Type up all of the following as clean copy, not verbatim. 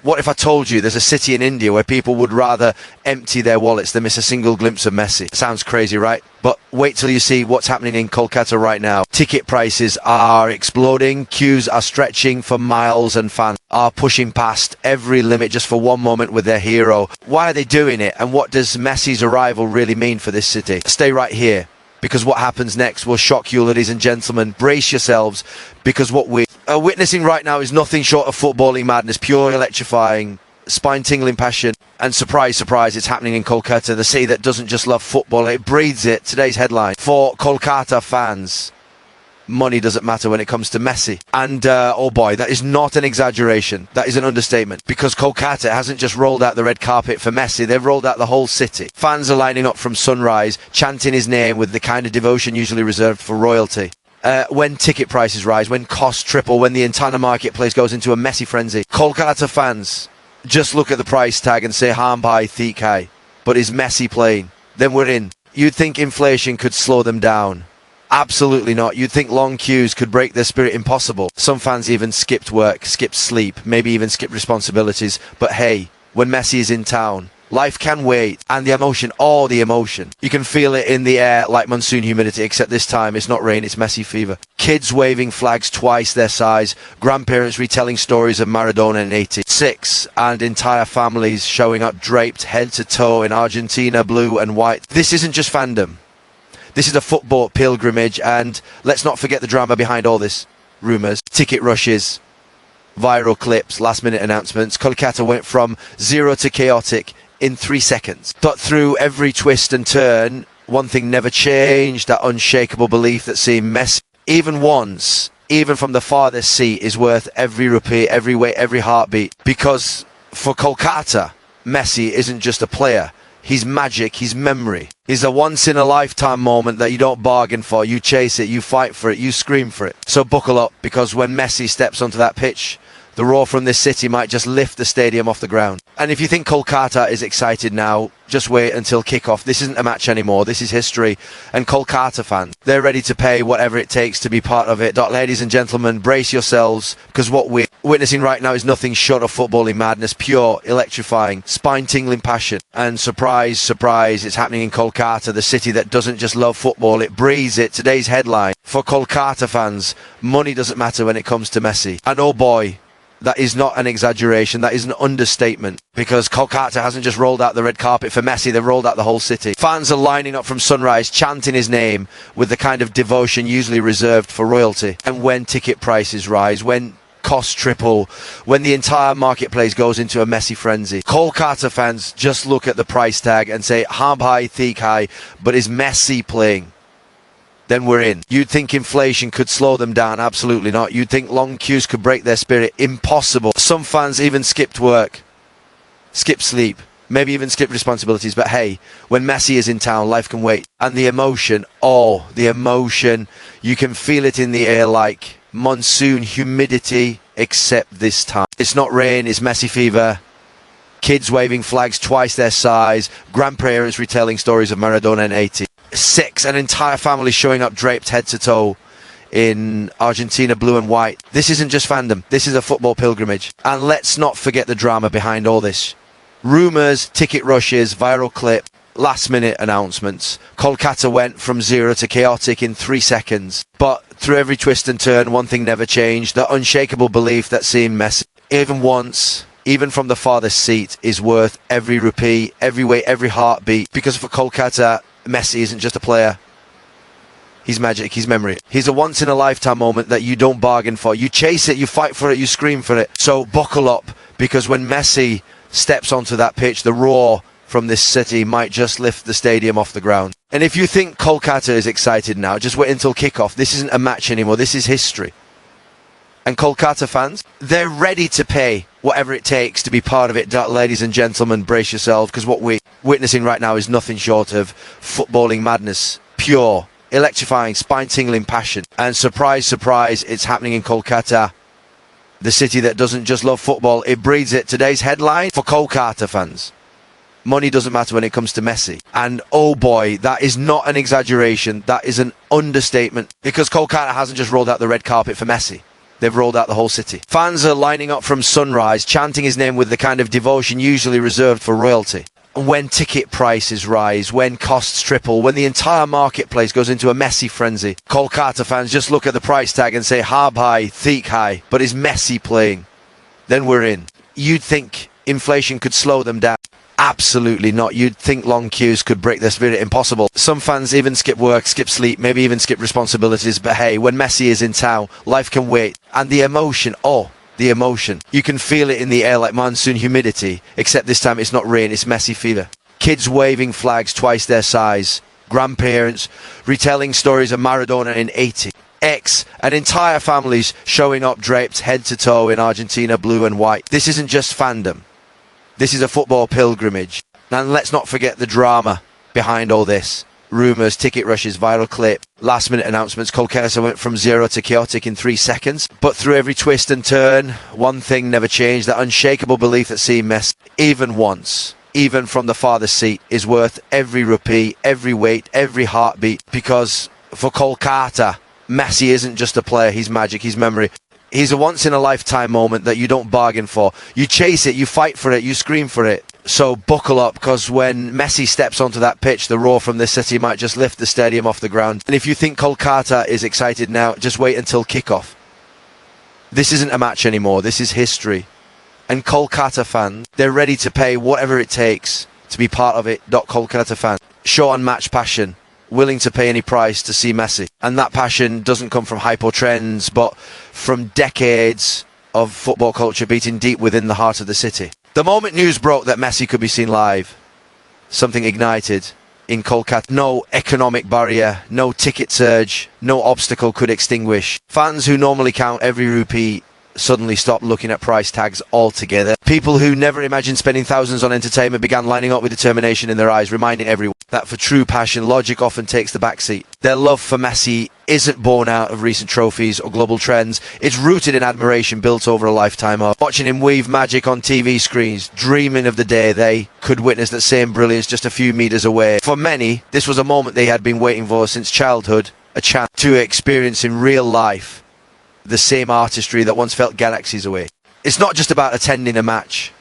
What if I told you there's a city in India where people would rather empty their wallets than miss a single glimpse of Messi? Sounds crazy, right? But wait till you see what's happening in Kolkata right now. Ticket prices are exploding, queues are stretching for miles, and fans are pushing past every limit just for one moment with their hero. Why are they doing it, and what does Messi's arrival really mean for this city? Stay right here, because what happens next will shock you, ladies and gentlemen. Brace yourselves, because what we are witnessing right now is nothing short of footballing madness, pure electrifying, spine-tingling passion. And surprise, surprise, it's happening in Kolkata, the city that doesn't just love football, it breathes it. Today's headline for Kolkata fans: money doesn't matter when it comes to Messi. And oh boy, that is not an exaggeration, that is an understatement, because Kolkata hasn't just rolled out the red carpet for Messi, they've rolled out the whole city. Fans are lining up from sunrise, chanting his name with the kind of devotion usually reserved for royalty. When ticket prices rise, when costs triple, when the entire marketplace goes into a Messi frenzy, Kolkata fans just look at the price tag and say, harm high, thick high. But is Messi playing? Then we're in. You'd think inflation could slow them down. Absolutely not. You'd think long queues could break their spirit. Impossible. Some fans even skipped work, skipped sleep, maybe even skipped responsibilities. But hey, when Messi is in town, life can wait. And the emotion, oh, the emotion. You can feel it in the air like monsoon humidity, except this time it's not rain, it's Messi fever. Kids waving flags twice their size, grandparents retelling stories of Maradona in '86, and entire families showing up draped head to toe in Argentina blue and white. This isn't just fandom. This is a football pilgrimage, and let's not forget the drama behind all this. Rumours, ticket rushes, viral clips, last-minute announcements. Kolkata went from zero to chaotic in 3 seconds. But through every twist and turn, one thing never changed: that unshakable belief that seeing Messi, even once, even from the farthest seat, is worth every rupee, every weight, every heartbeat. Because for Kolkata, Messi isn't just a player. He's magic, he's memory. He's a once-in-a-lifetime moment that you don't bargain for. You chase it, you fight for it, you scream for it. So buckle up, because when Messi steps onto that pitch, the roar from this city might just lift the stadium off the ground. And if you think Kolkata is excited now, just wait until kickoff. This isn't a match anymore, this is history. And Kolkata fans, they're ready to pay whatever it takes to be part of it. Ladies and gentlemen, brace yourselves, because what we're witnessing right now is nothing short of footballing madness, pure, electrifying, spine-tingling passion. And surprise, surprise, it's happening in Kolkata, the city that doesn't just love football, it breathes it. Today's headline for Kolkata fans: money doesn't matter when it comes to Messi. And oh boy, that is not an exaggeration, that is an understatement, because Kolkata hasn't just rolled out the red carpet for Messi, they've rolled out the whole city. Fans are lining up from sunrise, chanting his name with the kind of devotion usually reserved for royalty. And when ticket prices rise, when costs triple, when the entire marketplace goes into a Messi frenzy, Kolkata fans just look at the price tag and say, harm high, thick high, but is Messi playing? Then we're in. You'd think inflation could slow them down. Absolutely not. You'd think long queues could break their spirit. Impossible. Some fans even skipped work, skipped sleep, maybe even skipped responsibilities. But hey, when Messi is in town, life can wait. And the emotion, oh, the emotion, you can feel it in the air like monsoon humidity, except this time it's not rain, it's Messi fever. Kids waving flags twice their size, grandparents retelling stories of Maradona in '86, an entire family showing up draped head to toe in Argentina blue and white. This isn't just fandom, this is a football pilgrimage. And let's not forget the drama behind all this. Rumours, ticket rushes, viral clip, last-minute announcements. Kolkata went from zero to chaotic in 3 seconds. But through every twist and turn, one thing never changed: the unshakable belief that seeing Messi, even once, even from the farthest seat, is worth every rupee, every weight, every heartbeat. Because for Kolkata, Messi isn't just a player. He's magic, he's memory. He's a once-in-a-lifetime moment that you don't bargain for. You chase it, you fight for it, you scream for it. So buckle up, because when Messi steps onto that pitch, the roar from this city might just lift the stadium off the ground. And if you think Kolkata is excited now, just wait until kickoff. This isn't a match anymore, this is history. And Kolkata fans, they're ready to pay whatever it takes to be part of it. Ladies and gentlemen, brace yourselves, because what we're witnessing right now is nothing short of footballing madness, pure, electrifying, spine-tingling passion. And surprise, surprise, it's happening in Kolkata, the city that doesn't just love football, it breathes it. Today's headline for Kolkata fans: money doesn't matter when it comes to Messi. And oh boy, that is not an exaggeration, that is an understatement, because Kolkata hasn't just rolled out the red carpet for Messi, They've rolled out the whole city. Fans are lining up from sunrise, chanting his name with the kind of devotion usually reserved for royalty. When ticket prices rise, when costs triple, when the entire marketplace goes into a Messi frenzy, Kolkata fans just look at the price tag and say, "Hab high, thick high," but is Messi playing? Then we're in. You'd think inflation could slow them down. Absolutely not. You'd think long queues could break their spirit. Impossible. Some fans even skip work, skip sleep, maybe even skip responsibilities. But hey, when Messi is in town, life can wait. And the emotion, the emotion. You can feel it in the air like monsoon humidity, except this time it's not rain, it's Messi fever. Kids waving flags twice their size. Grandparents retelling stories of Maradona in 80. And entire families showing up draped head to toe in Argentina blue and white. This isn't just fandom. This is a football pilgrimage. And let's not forget the drama behind all this. Rumours, ticket rushes, viral clip, last minute announcements. Kolkata went from zero to chaotic in 3 seconds. But through every twist and turn, one thing never changed. That unshakable belief that seeing Messi, even once, even from the farthest seat, is worth every rupee, every weight, every heartbeat. Because for Kolkata, Messi isn't just a player, he's magic, he's memory. He's a once-in-a-lifetime moment that you don't bargain for. You chase it, you fight for it, you scream for it. So buckle up, because when Messi steps onto that pitch, the roar from this city might just lift the stadium off the ground. And if you think Kolkata is excited now, just wait until kickoff. This isn't a match anymore, this is history. And Kolkata fans, they're ready to pay whatever it takes to be part of it. Kolkata fans, show unmatched passion, willing to pay any price to see Messi. And that passion doesn't come from hypo trends, but from decades of football culture beating deep within the heart of the city. The moment news broke that Messi could be seen live, something ignited in Kolkata. No economic barrier, no ticket surge, no obstacle could extinguish. Fans who normally count every rupee suddenly stopped looking at price tags altogether. People who never imagined spending thousands on entertainment began lining up with determination in their eyes, reminding everyone that for true passion, logic often takes the backseat. Their love for Messi isn't born out of recent trophies or global trends. It's rooted in admiration built over a lifetime of watching him weave magic on TV screens, dreaming of the day they could witness that same brilliance just a few meters away. For many, this was a moment they had been waiting for since childhood, a chance to experience in real life the same artistry that once felt galaxies away. It's not just about attending a match.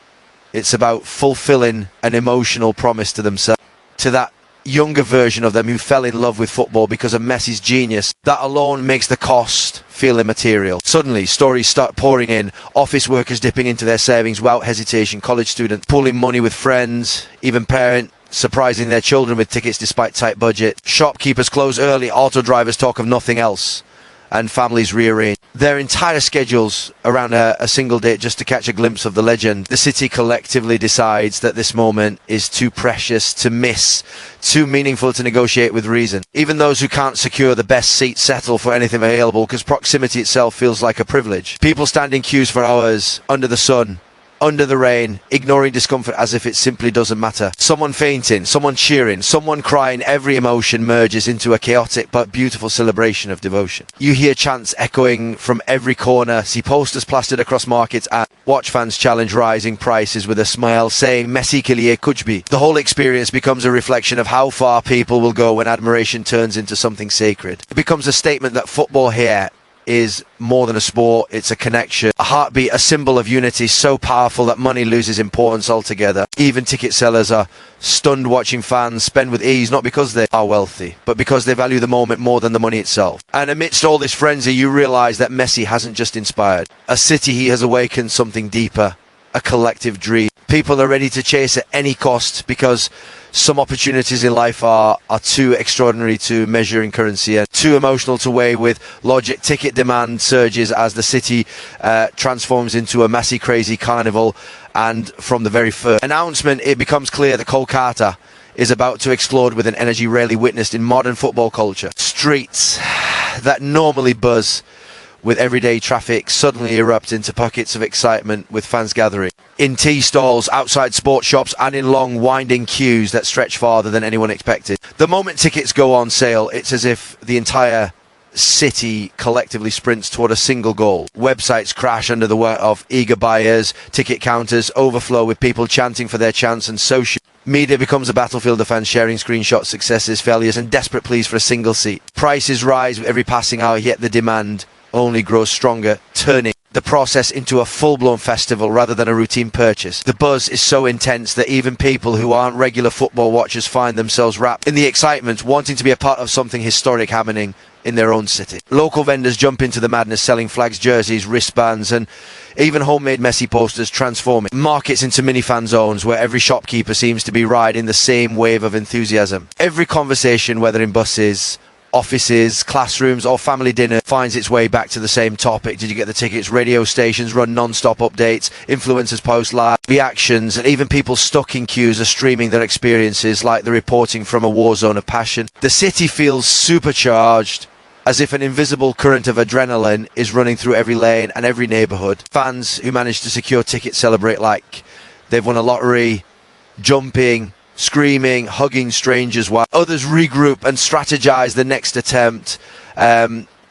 It's about fulfilling an emotional promise to themselves, to that younger version of them who fell in love with football because of Messi's genius. That alone makes the cost feel immaterial. Suddenly, stories start pouring in. Office workers dipping into their savings without hesitation. College students pooling money with friends. Even parents surprising their children with tickets despite tight budget. Shopkeepers close early. Auto drivers talk of nothing else. And families rearrange their entire schedules around a single date just to catch a glimpse of the legend. The city collectively decides that this moment is too precious to miss, too meaningful to negotiate with reason. Even those who can't secure the best seat settle for anything available because proximity itself feels like a privilege. People stand in queues for hours, under the sun, under the rain, ignoring discomfort as if it simply doesn't matter. Someone fainting, someone cheering, someone crying. Every emotion merges into a chaotic but beautiful celebration of devotion. You hear chants echoing from every corner, see posters plastered across markets, and watch fans challenge rising prices with a smile, saying Messi ke liye kuch bhi. The whole experience becomes a reflection of how far people will go when admiration turns into something sacred. It becomes a statement that football here is more than a sport, it's a connection, a heartbeat, a symbol of unity so powerful that money loses importance altogether. Even ticket sellers are stunned watching fans spend with ease, not because they are wealthy, but because they value the moment more than the money itself. And amidst all this frenzy, you realise that Messi hasn't just inspired a city, he has awakened something deeper, a collective dream. People are ready to chase at any cost because some opportunities in life are too extraordinary to measure in currency and too emotional to weigh with logic. Ticket demand surges as the city transforms into a Messi crazy carnival, and from the very first announcement it becomes clear that Kolkata is about to explode with an energy rarely witnessed in modern football culture. Streets that normally buzz with everyday traffic suddenly erupt into pockets of excitement with fans gathering in tea stalls, outside sports shops, and in long winding queues that stretch farther than anyone expected. The moment tickets go on sale, it's as if the entire city collectively sprints toward a single goal. Websites crash under the weight of eager buyers, ticket counters overflow with people chanting for their chance, and social media becomes a battlefield of fans sharing screenshots, successes, failures, and desperate pleas for a single seat. Prices rise with every passing hour, yet the demand only grows stronger, turning the process into a full-blown festival rather than a routine purchase. The buzz is so intense that even people who aren't regular football watchers find themselves wrapped in the excitement, wanting to be a part of something historic happening in their own city. Local vendors jump into the madness, selling flags, jerseys, wristbands, and even homemade Messi posters, transforming markets into mini fan zones where every shopkeeper seems to be riding the same wave of enthusiasm. Every conversation, whether in buses, offices, classrooms or family dinner, finds its way back to the same topic. Did you get the tickets? Radio stations run non-stop updates, influencers post live reactions, and even people stuck in queues are streaming their experiences like they're reporting from a war zone of passion. The city feels supercharged, as if an invisible current of adrenaline is running through every lane and every neighbourhood. Fans who manage to secure tickets celebrate like they've won a lottery, jumping, screaming, hugging strangers, while others regroup and strategize the next attempt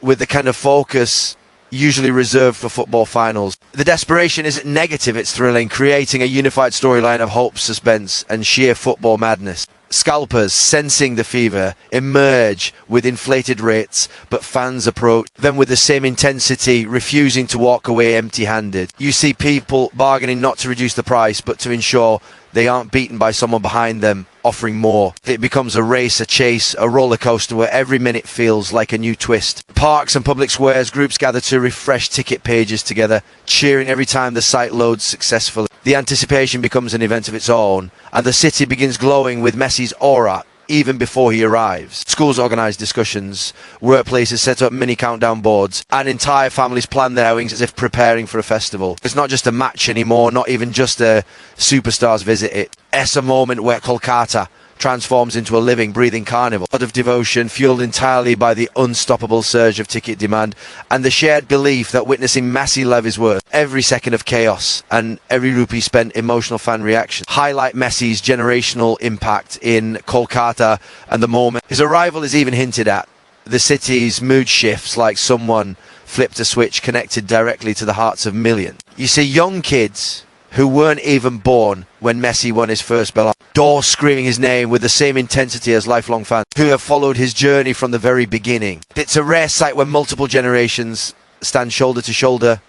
with the kind of focus usually reserved for football finals. The desperation isn't negative, it's thrilling, creating a unified storyline of hope, suspense and sheer football madness. Scalpers, sensing the fever, emerge with inflated rates, but fans approach them with the same intensity, refusing to walk away empty-handed. You see people bargaining not to reduce the price, but to ensure they aren't beaten by someone behind them offering more. It becomes a race, a chase, a roller coaster where every minute feels like a new twist. Parks and public squares, groups gather to refresh ticket pages together, cheering every time the site loads successfully. The anticipation becomes an event of its own, and the city begins glowing with Messi's aura even before he arrives. Schools organise discussions, workplaces set up mini countdown boards, and entire families plan their outings as if preparing for a festival. It's not just a match anymore, not even just a superstars visit. It's a moment where Kolkata transforms into a living, breathing carnival. A lot of devotion, fueled entirely by the unstoppable surge of ticket demand and the shared belief that witnessing Messi live is worth every second of chaos and every rupee spent. Emotional fan reaction highlight Messi's generational impact in Kolkata, and the moment his arrival is even hinted at, the city's mood shifts like someone flipped a switch, connected directly to the hearts of millions. You see young kids who weren't even born when Messi won his first Ballon d'Or screaming his name with the same intensity as lifelong fans who have followed his journey from the very beginning. It's a rare sight when multiple generations stand shoulder to shoulder,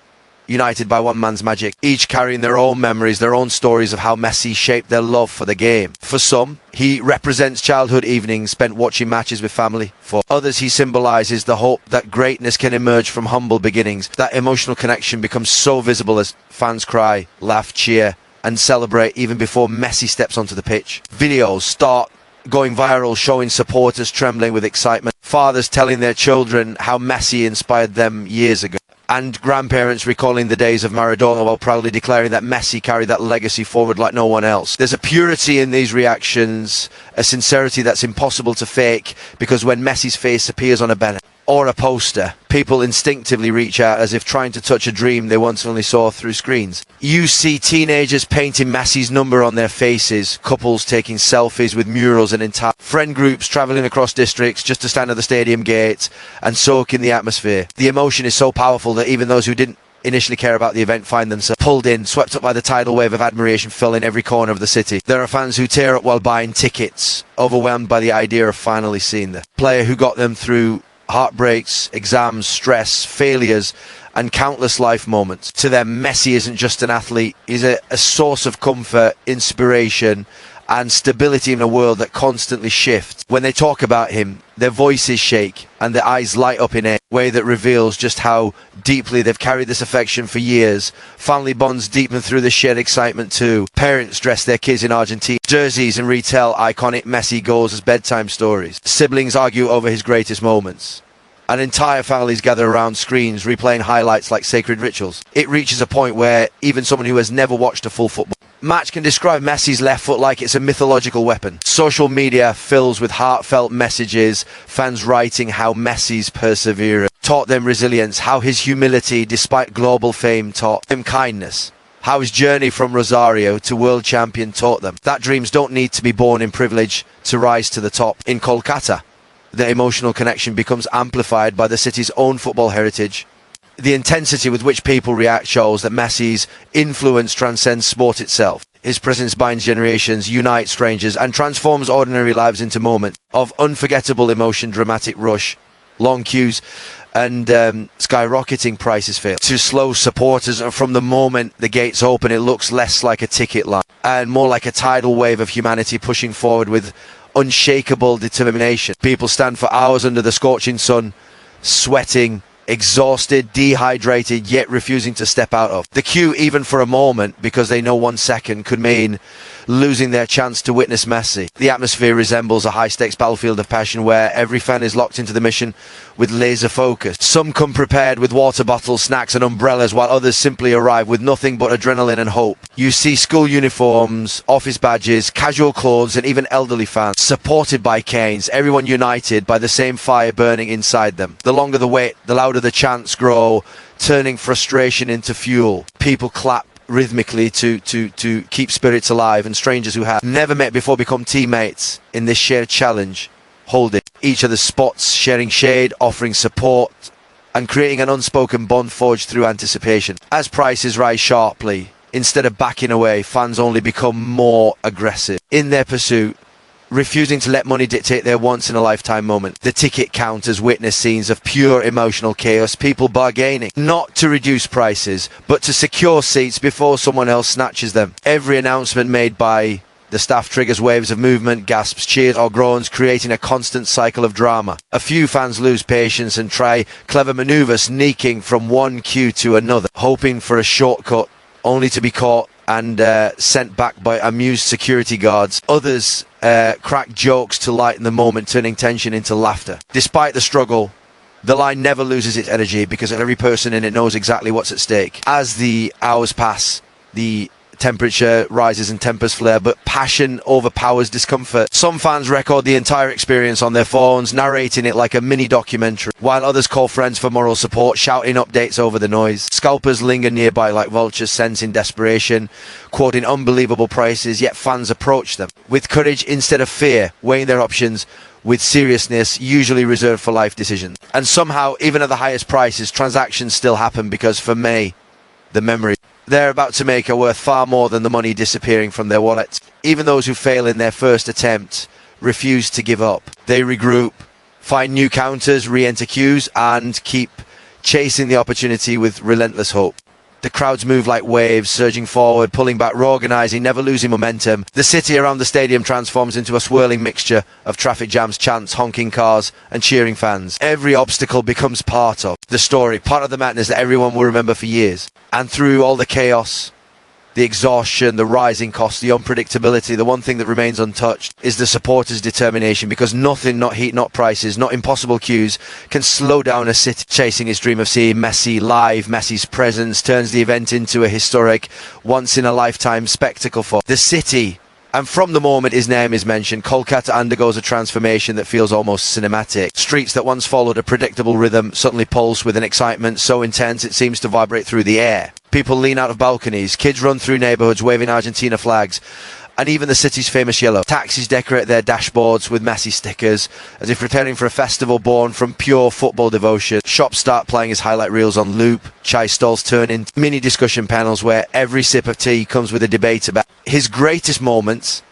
united by one man's magic, each carrying their own memories, their own stories of how Messi shaped their love for the game. For some, he represents childhood evenings spent watching matches with family. For others, he symbolises the hope that greatness can emerge from humble beginnings. That emotional connection becomes so visible as fans cry, laugh, cheer and celebrate even before Messi steps onto the pitch. Videos start going viral, showing supporters trembling with excitement, fathers telling their children how Messi inspired them years ago, and grandparents recalling the days of Maradona while proudly declaring that Messi carried that legacy forward like no one else. There's a purity in these reactions, a sincerity that's impossible to fake, because when Messi's face appears on a banner or a poster, people instinctively reach out as if trying to touch a dream they once only saw through screens. You see teenagers painting Messi's number on their faces, couples taking selfies with murals, and entire friend groups travelling across districts just to stand at the stadium gate and soak in the atmosphere. The emotion is so powerful that even those who didn't initially care about the event find themselves pulled in, swept up by the tidal wave of admiration filling every corner of the city. There are fans who tear up while buying tickets, overwhelmed by the idea of finally seeing the player who got them through heartbreaks, exams, stress, failures and countless life moments. To them, Messi isn't just an athlete, he's a source of comfort, inspiration and stability in a world that constantly shifts. When they talk about him, their voices shake and their eyes light up in a way that reveals just how deeply they've carried this affection for years. Family bonds deepen through the shared excitement too. Parents dress their kids in Argentina jerseys and retell iconic Messi goals as bedtime stories. Siblings argue over his greatest moments, and entire families gather around screens replaying highlights like sacred rituals. It reaches a point where even someone who has never watched a full football match can describe Messi's left foot like it's a mythological weapon. Social media fills with heartfelt messages, fans writing how Messi's perseverance taught them resilience, how his humility despite global fame taught them kindness, how his journey from Rosario to world champion taught them that dreams don't need to be born in privilege to rise to the top. In Kolkata, the emotional connection becomes amplified by the city's own football heritage. The intensity with which people react shows that Messi's influence transcends sport itself. His presence binds generations, unites strangers, and transforms ordinary lives into moments of unforgettable emotion. Dramatic rush, long queues, and skyrocketing prices fail to slow supporters. And from the moment the gates open, it looks less like a ticket line and more like a tidal wave of humanity pushing forward with unshakable determination. People stand for hours under the scorching sun, sweating, exhausted, dehydrated, yet refusing to step out of the queue even for a moment, because they know 1 second could mean losing their chance to witness Messi. The atmosphere resembles a high-stakes battlefield of passion where every fan is locked into the mission with laser focus. Some come prepared with water bottles, snacks and umbrellas, while others simply arrive with nothing but adrenaline and hope. You see school uniforms, office badges, casual clothes and even elderly fans supported by canes, everyone united by the same fire burning inside them. The longer the wait, the louder the chants grow, turning frustration into fuel. People clap rhythmically to keep spirits alive, and strangers who have never met before become teammates in this shared challenge, holding each other's spots, sharing shade, offering support and creating an unspoken bond forged through anticipation. As prices rise sharply, instead of backing away, fans only become more aggressive in their pursuit, refusing to let money dictate their once-in-a-lifetime moment. The ticket counters witness scenes of pure emotional chaos, people bargaining, not to reduce prices, but to secure seats before someone else snatches them. Every announcement made by the staff triggers waves of movement, gasps, cheers or groans, creating a constant cycle of drama. A few fans lose patience and try clever maneuvers, sneaking from one queue to another, hoping for a shortcut, only to be caught and sent back by amused security guards. Others crack jokes to lighten the moment, turning tension into laughter. Despite the struggle, the line never loses its energy, because every person in it knows exactly what's at stake. As the hours pass, the temperature rises and tempers flare, but passion overpowers discomfort. Some fans record the entire experience on their phones, narrating it like a mini documentary, while others call friends for moral support, shouting updates over the noise. Scalpers linger nearby like vultures, sensing desperation, quoting unbelievable prices, yet fans approach them with courage instead of fear, weighing their options with seriousness usually reserved for life decisions. And somehow, even at the highest prices, transactions still happen, because for me, the memories they're about to make are worth far more than the money disappearing from their wallets. Even those who fail in their first attempt refuse to give up. They regroup, find new counters, re-enter queues and keep chasing the opportunity with relentless hope. The crowds move like waves, surging forward, pulling back, reorganizing, never losing momentum. The city around the stadium transforms into a swirling mixture of traffic jams, chants, honking cars and cheering fans. Every obstacle becomes part of the story, part of the madness that everyone will remember for years. And through all the chaos, the exhaustion, the rising costs, the unpredictability, the one thing that remains untouched is the supporters' determination, because nothing, not heat, not prices, not impossible queues, can slow down a city chasing its dream of seeing Messi live. Messi's presence turns the event into a historic, once-in-a-lifetime spectacle for the city. And from the moment his name is mentioned, Kolkata undergoes a transformation that feels almost cinematic. Streets that once followed a predictable rhythm suddenly pulse with an excitement so intense it seems to vibrate through the air. People lean out of balconies, kids run through neighbourhoods waving Argentina flags, and even the city's famous yellow. Taxis decorate their dashboards with Messi stickers, as if preparing for a festival born from pure football devotion. Shops start playing his highlight reels on loop. Chai stalls turn into mini discussion panels where every sip of tea comes with a debate about his greatest moments,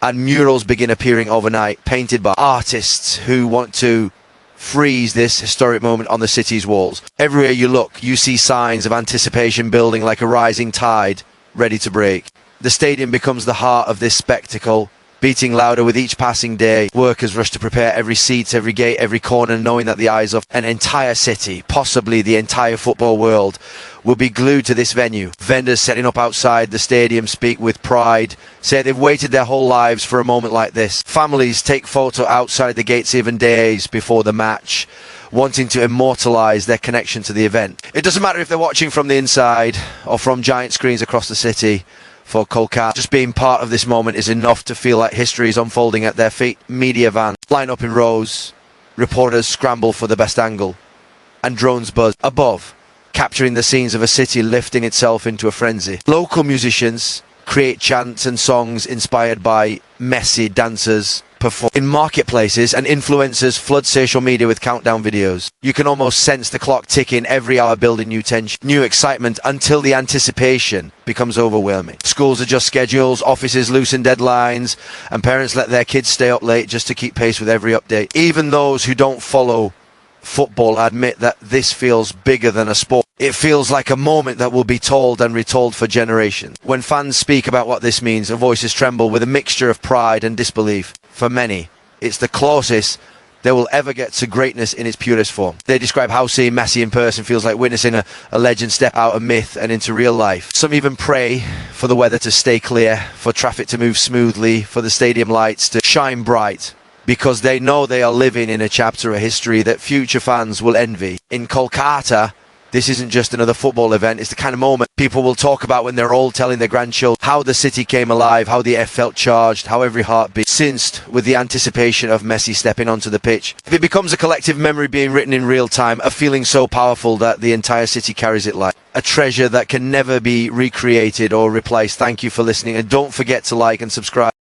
and murals begin appearing overnight, painted by artists who want to freeze this historic moment on the city's walls. Everywhere you look, you see signs of anticipation building like a rising tide, ready to break. The stadium becomes the heart of this spectacle, beating louder with each passing day. Workers rush to prepare every seat, every gate, every corner, knowing that the eyes of an entire city, possibly the entire football world, will be glued to this venue. Vendors setting up outside the stadium speak with pride, say they've waited their whole lives for a moment like this. Families take photo outside the gates even days before the match, wanting to immortalise their connection to the event. It doesn't matter if they're watching from the inside or from giant screens across the city. For Kolkata, just being part of this moment is enough to feel like history is unfolding at their feet. Media vans line up in rows, reporters scramble for the best angle, and drones buzz above, capturing the scenes of a city lifting itself into a frenzy. Local musicians create chants and songs inspired by Messi dancers perform in marketplaces, and influencers flood social media with countdown videos. You can almost sense the clock ticking, every hour building new tension, new excitement, until the anticipation becomes overwhelming. Schools adjust schedules, offices loosen deadlines, and parents let their kids stay up late just to keep pace with every update. Even those who don't follow football admit that this feels bigger than a sport. It feels like a moment that will be told and retold for generations. When fans speak about what this means, their voices tremble with a mixture of pride and disbelief. For many, it's the closest they will ever get to greatness in its purest form. They describe how seeing Messi in person feels like witnessing a legend step out of myth and into real life. Some even pray for the weather to stay clear, for traffic to move smoothly, for the stadium lights to shine bright, because they know they are living in a chapter of history that future fans will envy. In Kolkata, this isn't just another football event, it's the kind of moment people will talk about when they're old, telling their grandchildren how the city came alive, how the air felt charged, how every heart beat, cinced with the anticipation of Messi stepping onto the pitch. If it becomes a collective memory being written in real time, a feeling so powerful that the entire city carries it like a treasure that can never be recreated or replaced. Thank you for listening, and don't forget to like and subscribe.